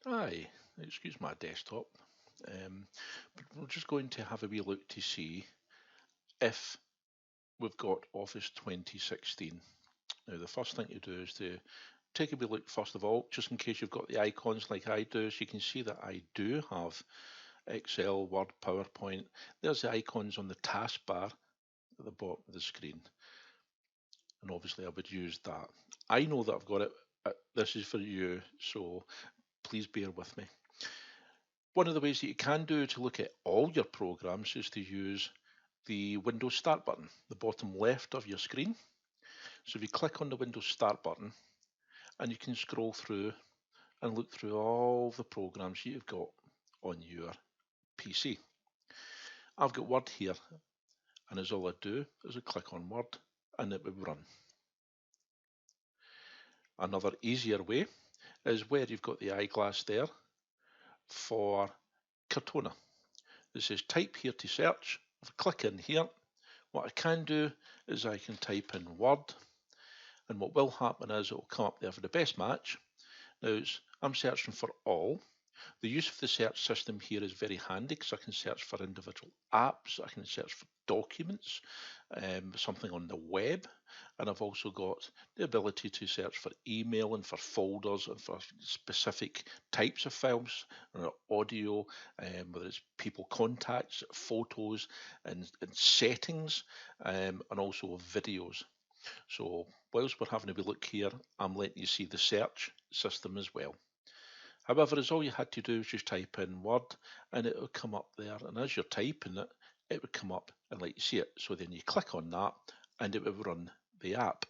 Hi, excuse my desktop. But we're just going to have a wee look to see if we've got Office 2016. Now, the first thing to do is to take a wee look first of all, just in case you've got the icons like I do, so you can see that I do have Excel, Word, PowerPoint. There's the icons on the taskbar at the bottom of the screen, and obviously I would use that. I know that I've got it. This is for you, so please bear with me. One of the ways that you can do to look at all your programs is to use the Windows Start button, the bottom left of your screen. So if you click on the Windows Start button, and you can scroll through and look through all the programs you've got on your PC. I've got Word here, and as all I do is I click on Word and it will run. Another easier way is where you've got the eyeglass there for Cortona. It says type here to search. If I click in here, what I can do is I can type in Word, and what will happen is it will come up there for the best match. Now I'm searching for all. The use of the search system here is very handy because I can search for individual apps, I can search for documents, something on the web, and I've also got the ability to search for email and for folders and for specific types of files, audio, whether it's people contacts, photos, and settings, and also videos. So whilst we're having a wee look here, I'm letting you see the search system as well. However, as all you had to do is just type in Word and it will come up there. And as you're typing it, it would come up and let you see it. So then you click on that and it will run the app.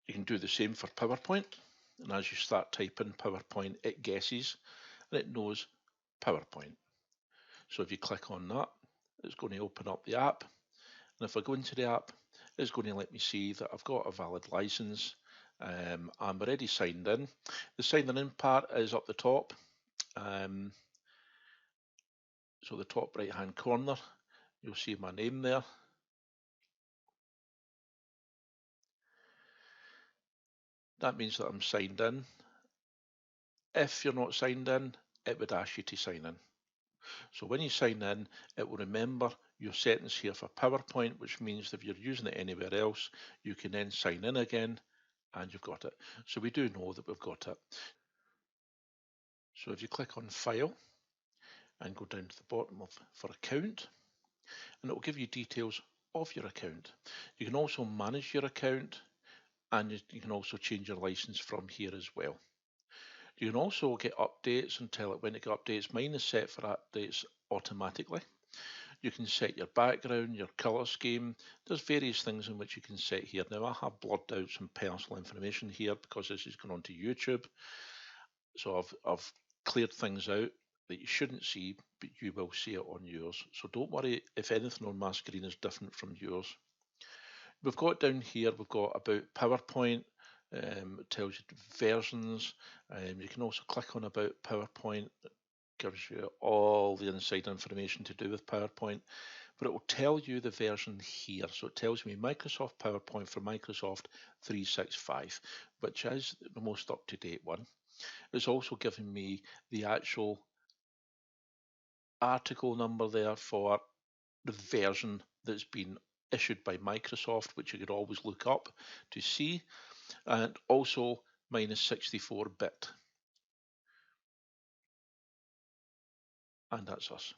You can do the same for PowerPoint. And as you start typing PowerPoint, it guesses and it knows PowerPoint. So if you click on that, it's going to open up the app. And if I go into the app, it's going to let me see that I've got a valid license. I'm already signed in. The signing in part is up the top. So the top right hand corner, you'll see my name there. That means that I'm signed in. If you're not signed in, it would ask you to sign in. So when you sign in, it will remember your settings here for PowerPoint, which means that if you're using it anywhere else, you can then sign in again and you've got it. So we do know that we've got it. So if you click on File and go down to the bottom for Account, and it will give you details of your account. You can also manage your account, and you can also change your license from here as well. You can also get updates and tell it when to get updates. Mine is set for updates automatically. You can set your background, your colour scheme. There's various things in which you can set here. Now I have blurred out some personal information here because this is going on to YouTube. So I've cleared things out that you shouldn't see, but you will see it on yours. So don't worry if anything on my screen is different from yours. We've got down here, we've got about PowerPoint. It tells you versions. You can also click on about PowerPoint. It gives you all the inside information to do with PowerPoint, but it will tell you the version here. So it tells me Microsoft PowerPoint for Microsoft 365, which is the most up-to-date one. It's also giving me the actual article number there for the version that's been issued by Microsoft, which you could always look up to see, and also mine is 64-bit. And that's us.